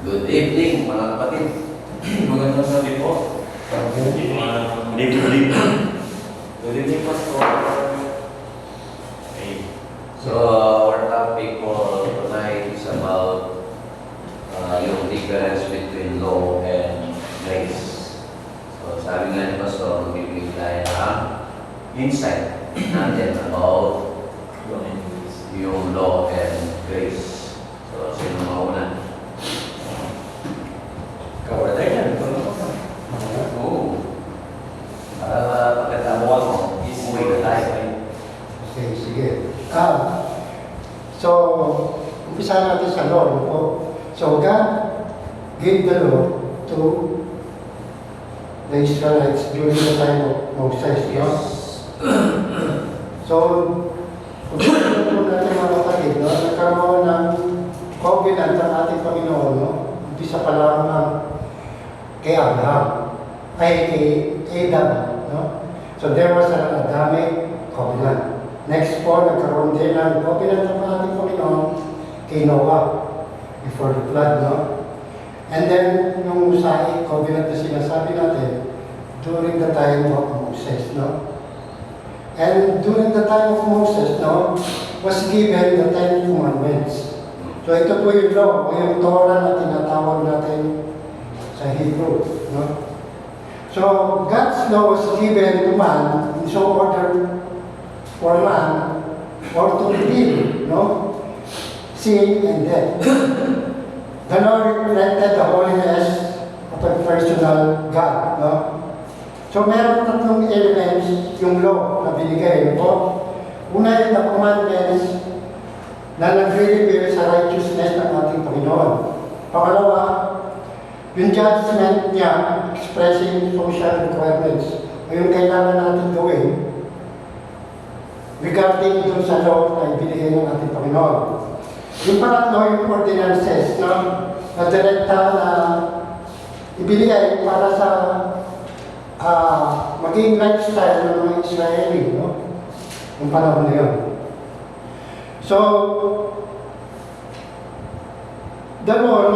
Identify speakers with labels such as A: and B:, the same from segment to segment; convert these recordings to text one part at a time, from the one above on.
A: Good evening, mga kapatid.
B: Magandang sabi po.
C: Good evening.
B: Good evening, Pastor.
C: Okay.
A: So, our topic for tonight is about yung difference between law and grace. So, sabi nga ni Pastor, magbibigay tayo ng insight natin about yung law and grace. So, sino mauna?
B: Kawalan yan.
A: Oo. Para pagkatamuan mo, umuwi na tayo.
D: Okay, sige. So, umpisa natin sa law. No? So, God gave the law to the Israelites during the time of Moses. No? So, umpisa natin mga kapatid, no? Nagkaroon ng covenant ng ating Panginoon. No? Umpisa pa lang kay Abraham, ay kay Adam. No? So, there was an Adamic covenant. Next po, nagkaroon din ng covenant ng ating Panginoon kay Noah before the flood, no? And then, yung sa covenant na sinasabi natin, during the time of Moses, no? And during the time of Moses, no, was given the 10 Commandments. So, ito po yung law, o yung Torah na tinatawag natin sa Hebrew, no? So, God's law was given to man in so order for man or to redeem, no? Sin and death. The Lord reflected the holiness of a personal God, no? So, meron tatlong elements yung law na binigay, no? Una yung the commandments na nagre-reveal sa righteousness ng ating Panginoon. Pangalawa, yung judgment niya expressing social requirements o yung kailangan natin gawin regarding dun sa law na ibinigay ng ating Panginoon. Yung pangatlo, yung ordinances, no? Na direkta na ibinigay para sa maging lifestyle ng mga Israeli, no? Yung panahon na yun. So, the law,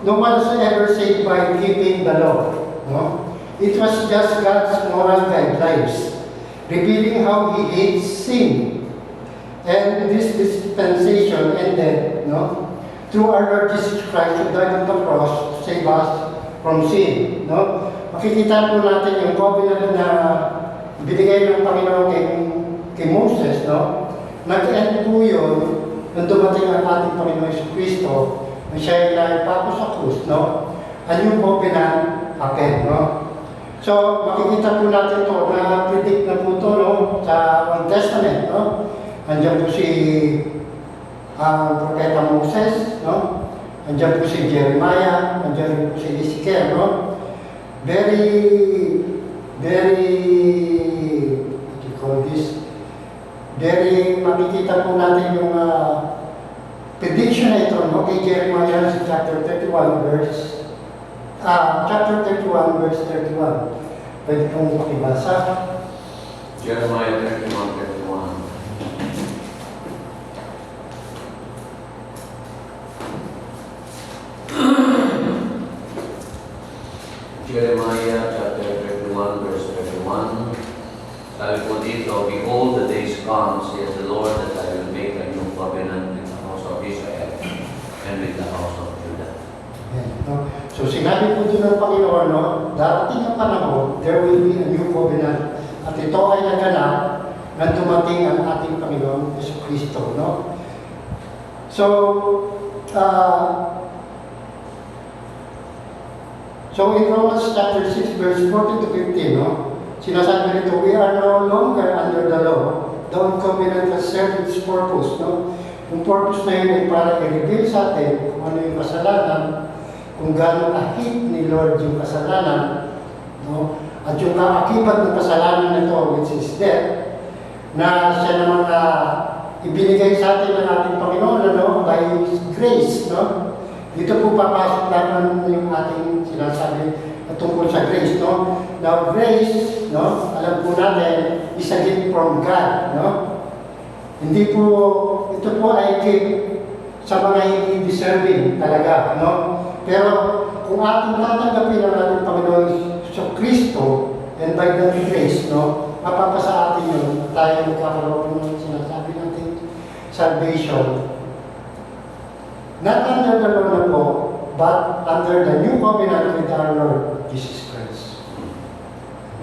D: no one is ever saved by keeping the law, no? It was just God's moral guidelines, revealing how He hates sin. And this dispensation ended, no, through our Lord Jesus Christ who died on the cross to save us from sin, no? Makikita po natin yung covenant na binigay ng Panginoon kay Moses, no? Nag-end po yun nung dumating ang ating Panginoon Jesucristo na siya ay naipako sa krus, no? Ang yung covenant akin, no? So, makikita po natin ito na predict na po ito, no? Sa Old Testament, no? Andiyan po si Propeta Moses, no? Andiyan po si Jeremiah, andiyan po si Ezekiel, no? Very, what do you call this? Very, makikita po natin yung prediction na ito, no? Kay Jeremiah sa chapter 31, verse 31. Pwede pong pakibasa.
A: Jeremiah 31:31. Jeremiah chapter 31, verse 31. Sabi po dito, behold, the days come, says the Lord, that I will make a new covenant with the house of Israel and with the house of Judah.
D: Ayan, no? So sinabi po doon ng Panginoon, no? Darating ang panahon, there will be a new covenant. At ito ay naganap na dumating ang ating Panginoon, Jesucristo, no? So, in Romans chapter 6, verse 14 to 15, no? Sinasabi nito, we are no longer under the law. The old covenant has served its purpose, no? Yung purpose na yun ay para i-reveal sa atin kung ano yung kasalanan, kung gano'ng ahit ni Lord yung kasalanan, no? At yung kaakibat ng kasalanan nito, which is death, na siya naman na ibinigay sa atin ng ating Panginoon, no? By His grace, no? Dito po papasok naman yung ating sinasabi na tungkol sa grace, no? Now, grace, no? Alam po natin, is a gift from God, no? Hindi po, ito po ay gift sa mga hindi deserving talaga, no? Pero kung ating tatanggapin ang ating Panginoon Kristo and by the grace, no, mapapasa atin yun, tayo magkakaroon ng sinasabi natin salvation. Not under the law na po, but under the new covenant with our Lord Jesus Christ.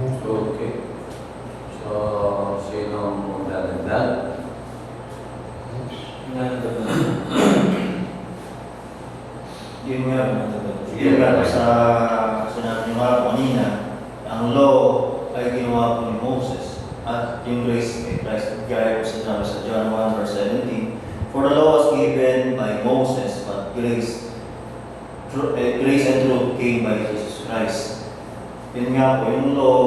A: Okay. So, sino magdadagdag?
C: Yun nga, yun nga sa sinabi niyo nga kanina, ang law ay ginawa po ni Moses at yung grace ay Christ. Gaya po sinabi sa John 1 verse 17, for the law was given by Moses, but grace and truth came by Jesus Christ. Yun nga po, yung law,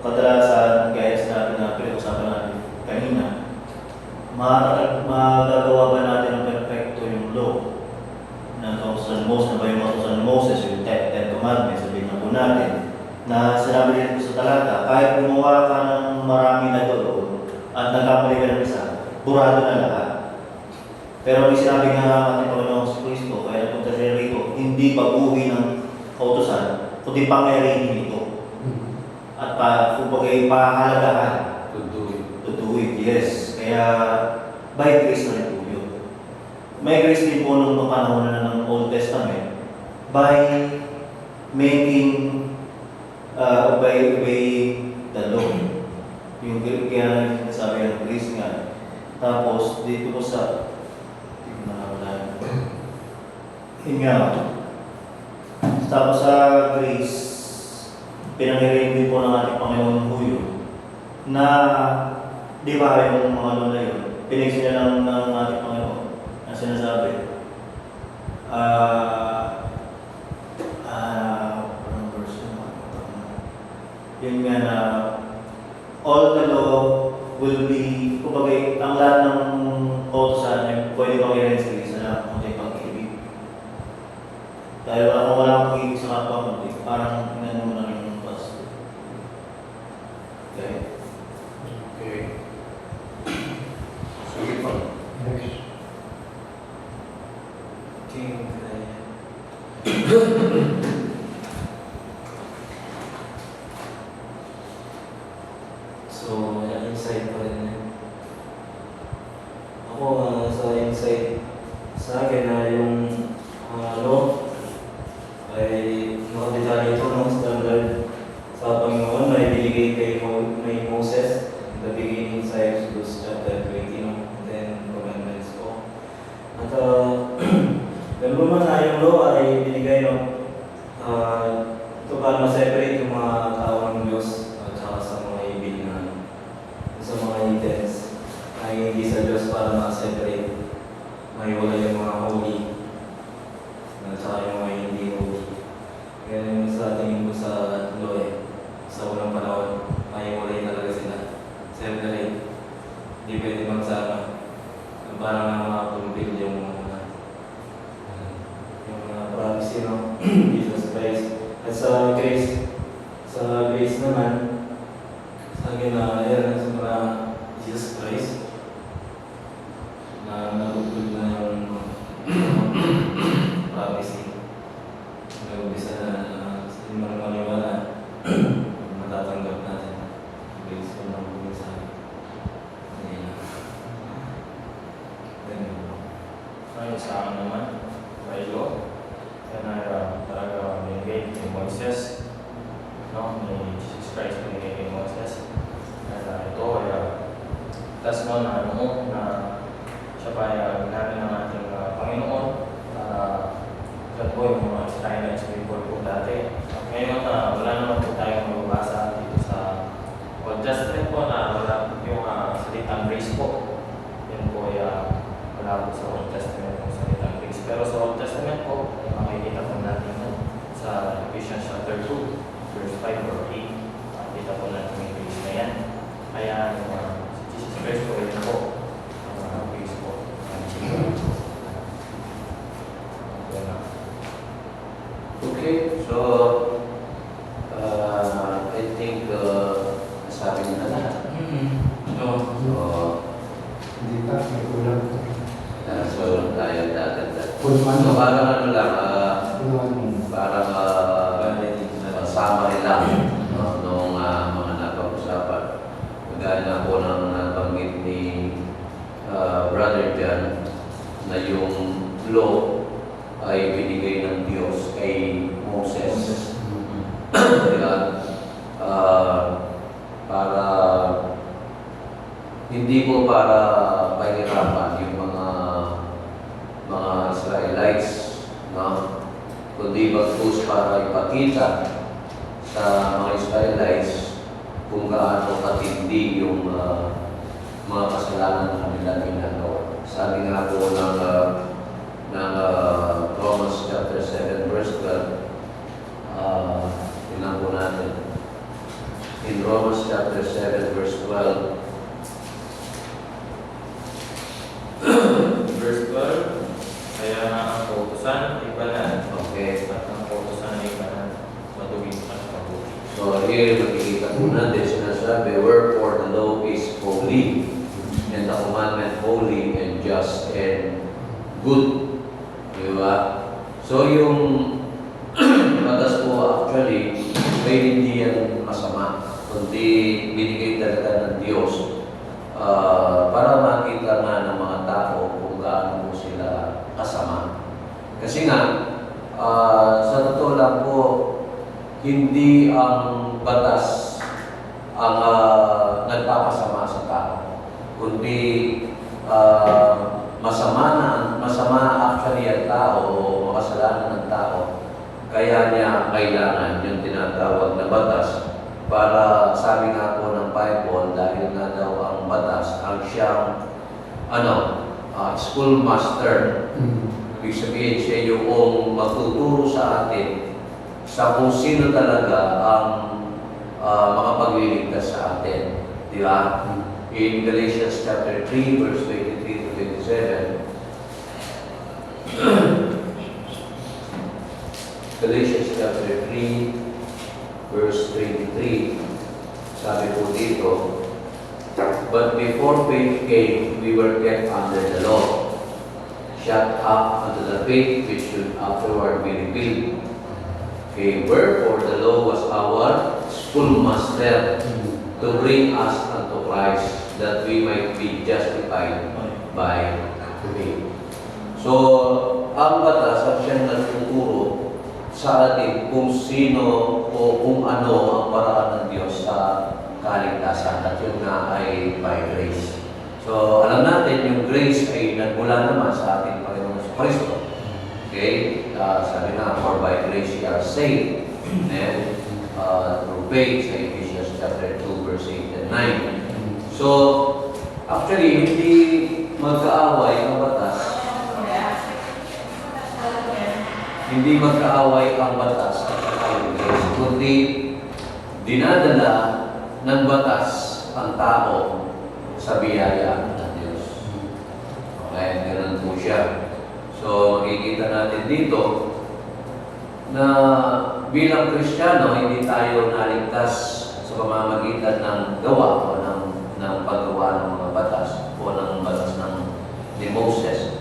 C: kadalasan, gaya sinabi na pinag-usapan natin kanina, magagawa ba natin ang perfecto yung law? Na kautusan Moses, na ba yung kautusan Moses, yung Ten Commandments, sabihin na po natin, na sinabi rin po sa talata, kahit gumawa ka ng marami na doon at nagkamali ka ng isa, burado na lahat. Pero may sinabi nga ating Panginoon si Kristo, kaya punta siya rito, hindi pag-uwi ng kautusan, kundi pangyarihin ito. At pahalagahan. To do it, yes. Kaya, by grace na rin po yun. May grace din po nung panahon na ng Old Testament by making, by obeying the law. Yung kaya sabi ng grace nga. Tapos, dito po sa, tapos sa grace, pinangyarihan din po ng ating Panginoon Huyo na, di ba yung mga ano na yun, pinigsin niya lang ng ating Panginoon na sinasabi, anong verse yun nga na, all the law will be, kumbaga, ang lahat ng kautusan ay pwede pangyarin sa isa na kunti pag-ibig. Dahil kung wala akong pag-ibig sa kapwa mo, parang inano mo na rin yung pasto. Okay? Okay. Sige pa.
B: So, insight pa rin yun. Ako, sa insight sa akin na yung law ay nakadetalye ito ng standard sa Panginoon na ibinigay kay Moses in the beginning sa Exodus chapter 20, no? Then commandments ko. At ganun man na yung law ay binigay ito para ma-separate yung mga tao ng Diyos at saka sa mga ibig na sa mga intents ay hindi sa Diyos para ma-separate, maiwala yung mga holy at saka yung mga hindi holy. Ganun sa tingin ko sa law sa unang panahon, maiwalay talaga sila. Separate, hindi pwede magsama. Parang na makapulpil yung promise, Jesus Christ. At sa grace naman, sa akin na yan, sa mga Jesus Christ, na natutulog na yung prophecy. Nag-umpisa na hindi mo naman maniwala, matatanggap natin. Grace ko lang po sa akin.
E: Ngayon sa akin naman, by law, yan ay talaga binigay kay Moises, no? Ni Jesus Christ binigay kay Moises. Kaya ito ay tas mo na siya pa ay ginamit ng ating Panginoon para yan po yung mga Israelites before po dati. Ngayon wala naman po tayong mababasa dito sa Old Testament po na wala yung salitang grace po. Yan po ay wala po sa Old Testament yung salitang grace. Pero sa Old Testament po, makikita po natin sa Ephesians chapter 2, verse 5 or 8. Makikita po natin yung grace na yan. Kaya si Jesus Christ po, yun po. Ang grace po.
A: Okay, so I think nasabi niyo na lahat. So,
D: Hindi pa, may kulang.
A: so tayo
D: Kung
A: So,
D: ano.
A: parang ano lang,
D: Yung
A: parang summary lang nung mga napag-usapan. Kagaya na po ng nabanggit ni Brother Jan na yung law ay binigay ng Diyos kay Moses. Kaya, para hindi po para pahirapan yung mga Israelites, no? Kundi bagkus para ipakita sa mga Israelites kung gaano katindi yung mga kasalanan na kanilang ginagawa. Sabi nga po ng Romans chapter 7 verse 12, tingnan po natin. In Romans chapter 7 verse 12,
E: Verse 12, kaya nga ang kautusan ay banal.
A: okay.
E: At ang kautusan ay banal. Matuwid at mabuti.
A: So here, makikita po natin sinasabi, wherefore the law is holy, and the commandment holy and just and good. Di ba? So yung batas po actually, ay hindi yan masama, kundi binigay talaga ng Diyos para makita nga ng mga tao kung gaano po sila kasama. Kasi nga, sa totoo lang po, hindi ang batas ang nagpapasama sa tao, kundi masama actually ang tao o makasalanan ng tao. Kaya niya kailangan yung tinatawag na batas para sabi nga po ng Bible, dahil nga daw ang batas ang siyang schoolmaster. Ibig sabihin siya yung magtuturo sa atin sa kung sino talaga ang makapagliligtas sa atin. Di ba? In Galatians chapter 3, verse 23 to 27, Galatians chapter 3, verse 23, sabi po dito, but before faith came, we were kept under the law, shut up unto the faith which should afterward be revealed. Okay, wherefore the law was our schoolmaster to bring us unto Christ, that we might be justified by faith. So, ang batas ang siyang nagtuturo sa atin kung sino o kung ano ang paraan ng Diyos sa kaligtasan, at yun nga ay by grace. So, alam natin yung grace ay nagmula naman sa ating Panginoon sa Kristo. Okay? Sabi na, for by grace you are saved. And through faith sa Ephesians chapter 2, verse 8 and 9. So, actually, hindi magkaaway ang batas. Hindi magkaaway ang batas at ang grace, kundi dinadala ng batas ang tao sa biyaya ng Diyos. Okay, ganun po siya. So, makikita natin dito na bilang Kristiyano, hindi tayo naligtas sa pamamagitan ng gawa o ng paggawa ng mga batas o ng batas ni Moses.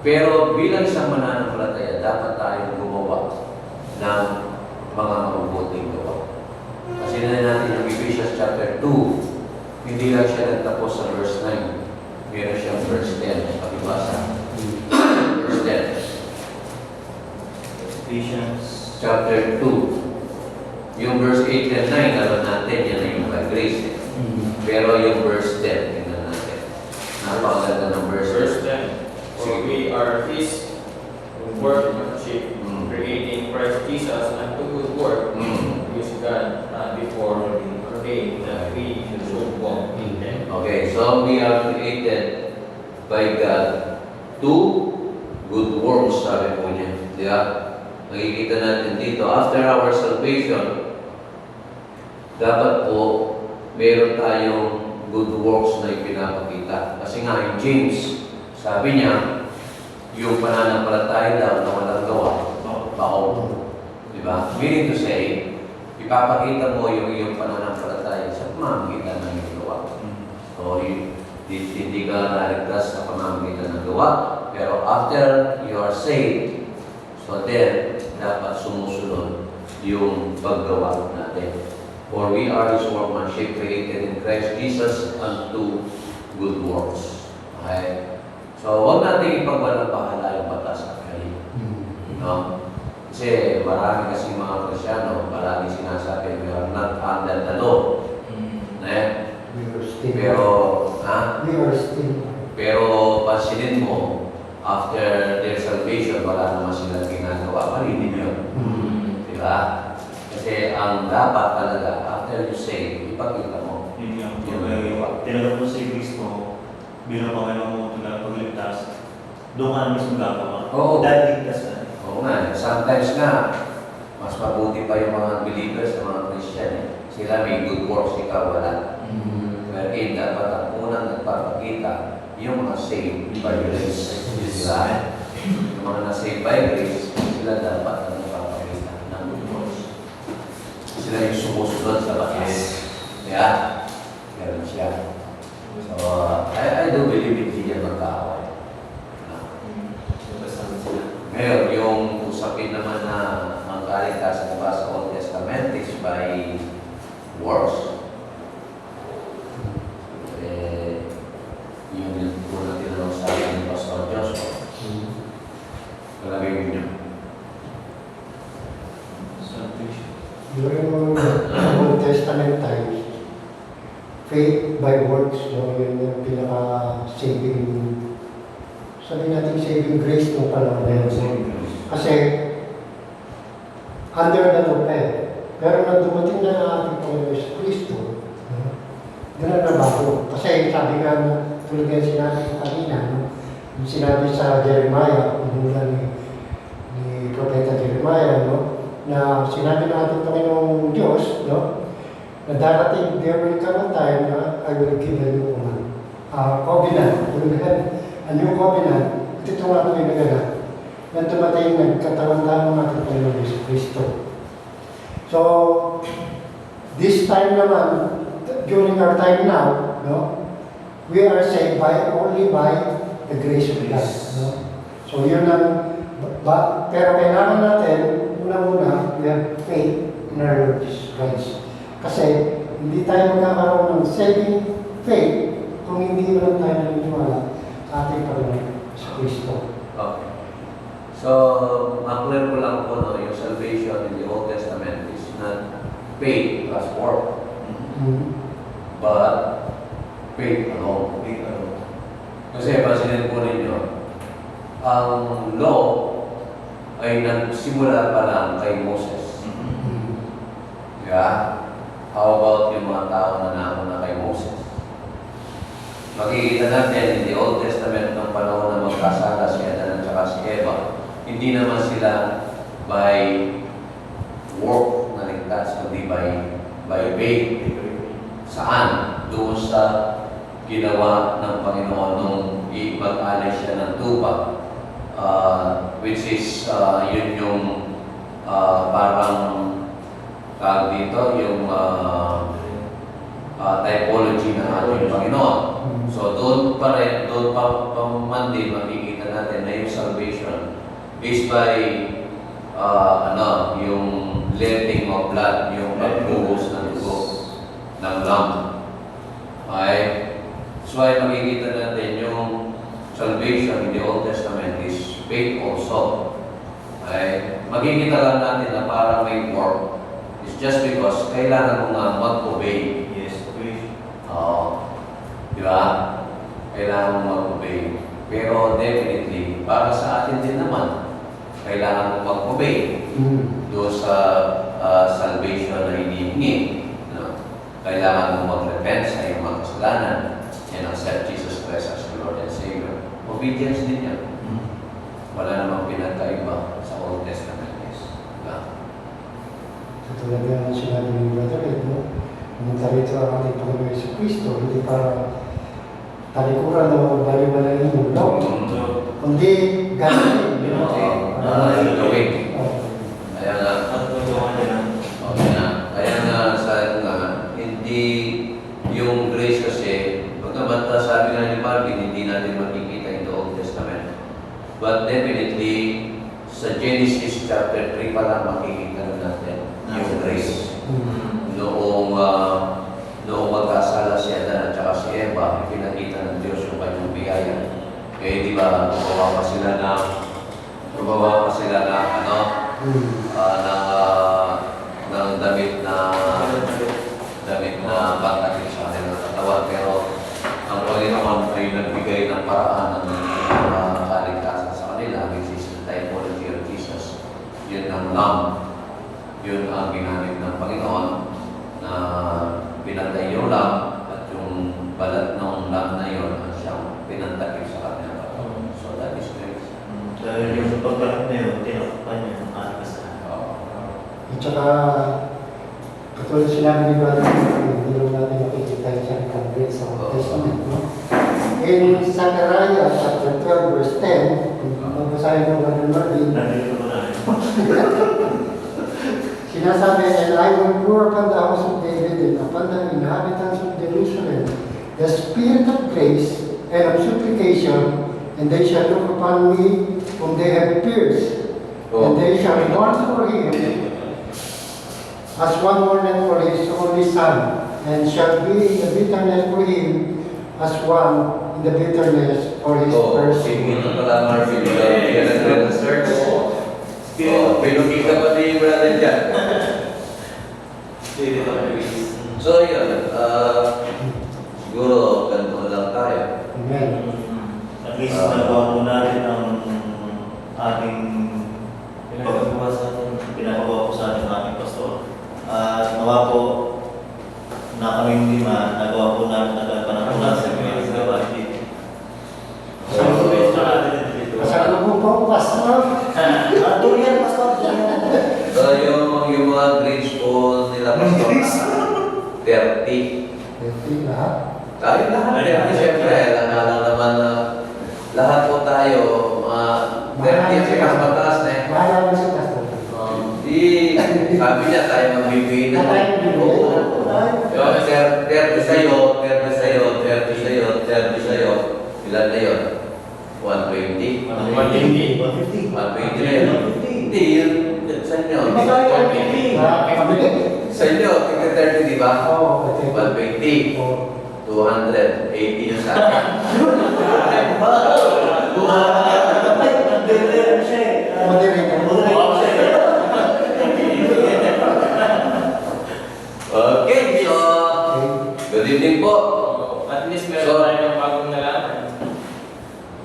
A: Pero bilang isang mananampalataya, dapat tayong gumawa ng mga mabubuting gawa. Kasi na natin ang Ephesians chapter 2, hindi lang siya nagtapos sa verse 9. Meron siyang verse 10. Pakibasa. Verse 10.
C: Ephesians
A: Chapter 2. Yung verse 8 and 9, alam natin, yan na yung by grace. Pero yung verse 10, tingnan natin. Napakaganda ng verse 10.
E: Verse 10, for we are His workmanship, creating Christ Jesus unto good work, which God before ordained that we should walk in them.
A: Okay, so we are created by God to good works, sabi po niya. Di ba? Nakikita natin dito, after our salvation, dapat po meron tayong good works na ipinapakita. Kasi nga in James, sabi niya, yung pananampalataya daw na walang gawa, baon. Di ba? Meaning to say, ipapakita mo yung iyong pananampalataya sa pamamagitan ng iyong gawa. So, hindi ka naligtas sa pamamagitan ng gawa, Pero after you are saved, so then, dapat sumusunod yung paggawa natin. For we are His workmanship created in Christ Jesus unto good works. Okay? So, huwag natin ipagwalang-bahala yung batas actually. No? Kasi marami kasi mga Kristyano, palagi sinasabi, we are not under the law. Eh?
D: We are still.
A: Pero, ha?
D: We are still.
A: Pero pansinin mo, after their salvation, wala naman silang ginagawa. Parinig yun. Diba? Kasi ang dapat talaga, after you save, ipakita mo.
C: Yun nga, pag tinanggap mo si Kristo bilang Panginoon mo pagligtas, doon ka na mismo gagawa.
A: Oo.
C: Dahil ligtas ka.
A: Oo nga, sometimes nga, mas mabuti pa yung mga believers, yung mga Christian. Eh. Sila may good works, ikaw wala. Wherein dapat ang unang nagpapakita yung mga saved by grace. Diba? Yung mga na-saved by grace, sila dapat ang nagpapakita ng good works. Sila yung sumusunod sa batas. Yeah? Meron siya. So, I do believe hindi yan magkaaway. Ngayon, yung usapin naman na ang kaligtasan ba sa Old Testament is by works. Yun yung unang tinanong sa akin ni Pastor Joshua. Kalagay mo niya.
D: During the Old Testament times, faith by works, no, yun yung pinaka-saving, sabihin natin saving grace ng panahon na yun. Kasi, under the law pa eh. Pero nang dumating na ang ating Panginoon Yesu Cristo, doon na nabago. Kasi sabi nga, tulad nga sinabi ko kanina, no? Yung sinabi sa Jeremiah, mula ni Propeta Jeremiah, no? Na sinabi ng ating Panginoong Diyos, no? Na darating, there will come a time na I will give a new covenant. A new covenant. Ito nga ito yung naganap. Na tumatay nagkatawan-tawa ng ating Panginoong Yesu Cristo. So, this time naman, during our time now, no, we are saved only by the grace of God. No? So, yun ang, pero kailangan natin, una-una, we have faith in our Lord Jesus Christ. Kasi, hindi tayo magkakaroon ng saving faith kung hindi lang tayo naniniwala sa ating Panginoon sa Kristo.
A: Okay. So, ma-clear ko lang po, no, yung salvation in the Old Testament is not faith plus work, but faith alone. Faith alone. Kasi pansinin po ninyo, ang law ay nagsimula pa lang kay Moses. Yeah? How about yung mga tao na nauna kay Moses? Makikita natin in the Old Testament ng panahon na magkasala si Adan at saka si Eva, hindi naman sila by work na ligtas, kundi by faith. Saan? Doon sa ginawa ng Panginoon nung ipag-alay siya ng tupa, which is yun yung parang tawag dito, yung typology ng ating Panginoon. So doon pa man din makikita natin na yung salvation is by yung letting of blood, yung pagbuhos ng dugo ng lamb. Okay? So ay makikita natin yung salvation in the Old Testament is faith also. Okay? Makikita lang natin na parang may work. It's just because kailangan mo nga mag-obey.
C: Yes, okay.
A: Di ba? Kailangan mo mag-obey. Pero definitely, para sa atin din naman, kailangan mo mag-obey doon sa salvation na hinihingi. No? Kailangan mo mag-repent sa iyong mga kasalanan and accept Jesus Christ as your Lord and Savior. Obedience din yan. Wala namang pinagkaiba sa Old Testament. Diba?
D: Katulad nga sinabi ni Brother Ed, no? Pumunta rito ang ating Panginoon Yesu Cristo, hindi para talikuran o baliwala ng mundo, kundi gano'n.
A: Gawin. Kaya nga, kaya nga sa nga, hindi grace kasi, pagkabata sabi nga ni Marvin, hindi natin makikita in the Old Testament. chapter 3 pa lang makikita na natin yung grace.
D: Hmm.
A: Noong magkasala si Adan at saka si Eva, pinakita ng Diyos yung kanyang biyaya. Kaya di ba, gumawa pa sila ng ng damit na pagkatin sa kanilang katawan. Pero ang Panginoon ay nagbigay ng paraan ng kaligtasan sa kanila, which is the typology of Jesus. Yun ang lamb. Yun ang ginamit ng Panginoon na pinatay yung lamb at yung balat ng lamb na yun ang siyang pinantakip sa kanilang katawan. So that is grace.
C: Dahil yung pagbalat na yun, tinakpan niya ang ating kasalanan.
D: At saka, katulad sinabi ni Brother, hindi lang natin makikita yung salitang grace sa Old Testament, no? In Zechariah chapter 12, verse 10, kung mabasahin mo Brother Marvin,
C: Nandito ko na.
D: sinasabi, and I will pour upon the house of David and upon the inhabitants of Jerusalem the spirit of grace and of supplication, and they shall look upon me whom they have pierced, and they shall mourn for him as one mourneth for his only son, and shall be in the bitterness for him as one in the bitterness for his first.
A: Sige, ito pala Marvin, hindi ka nag-research. Pinukita pa ni Brother Jan.
B: Spirit of grace.
A: So yun, siguro ganito lang tayo.
D: Amen.
C: At least nagawa po natin ang ating
B: Pinagagawa sa atin.
C: pinapagawa po sa ating pastor. At nawa po na kaming lima, nagawa po natin nagpanapon natin sa mga
D: Kasama mo po, Pastor.
C: Durian, pastor.
A: So yung mga grade school nila pastor, 30.
D: Hindi lahat.
A: Tayo lahat. Siyempre, alam naman na lahat po tayo, 30 kasi mas mataas na eh.
D: Bahala mo si Pastor.
A: Sabi niya tayo magbibigay na.
D: Tayo magbibigay.
A: Oo. Yung 30 sa'yo, 30 sa'yo, 30 sa'yo, 30 sa'yo. Ilan na yun? 120?
E: 150.
C: 150.
A: 120 na yun. Hindi, yun. Sa inyo. Sa inyo, 30, di ba?
D: Oo, okay.
A: 120.
D: Oo.
A: 280 yung sa akin. Okay, so, good evening po.
E: At least meron
A: So-
E: tayo ng bagong nalaman.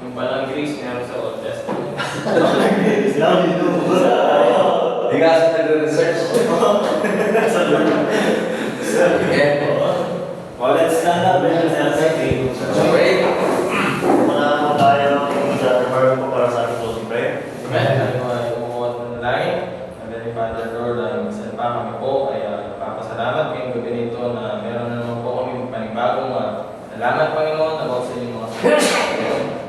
E: Yung palang grace meron sa Old Testament.
A: Hindi nga sa nag-research. Okay.
C: Well, let's stand up and let's say,
A: Okay.
C: muna po tayo sa referral po para sa ating closing prayer.
E: Amen. Tayo ay umuot ng langit. Heavenly Father, Lord, minsan pa kami po ay papasalamat ngayong gabi nito na meron na naman po kami panibagong nalaman, Panginoon, about sa inyong mga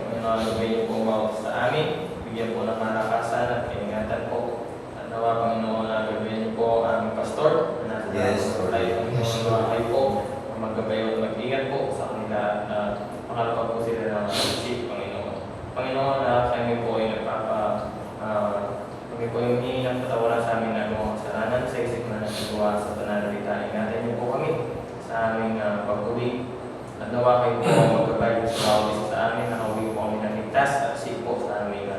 E: Panginoon, gawin niyo po about sa amin. Bigyan po ng malakasan at kaingatan po. At nawa, Panginoon, na gawin niyo po ang aming pastor na nasa
C: Yes,
E: tayo, Panginoon, nawa kayo po maggabayo at mag-ingat po sa kanila na makalapag po sila ng isip, Panginoon. Panginoon, kami po ay kami po yung hihingi ng patawaran sa amin na mga kasalanan sa isip na nagagawa sa pananalita. Ingatan niyo po kami sa aming pag-uwi. At nawa kayo po magkabay sa bawat isa sa amin, nakauwi po kami ng ligtas at isip po sa aming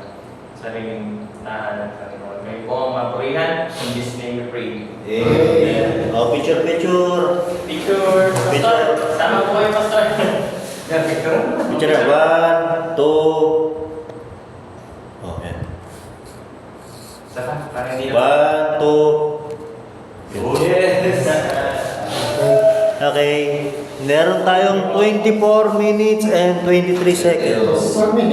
E: sariling tahanan, Panginoon. Kayo po ang mapurihan. In this name we pray.
C: Amen. Oh, picture.
E: Picture! Pastor! Sama po kayo, Pastor!
A: Yeah, picture.
C: Picture na. 1, 2. Oh, yan.
E: Saka, parang hindi na.
C: 1, 2.
A: Yes.
C: Okay. Meron tayong 24 minutes and 23 seconds.
D: For me,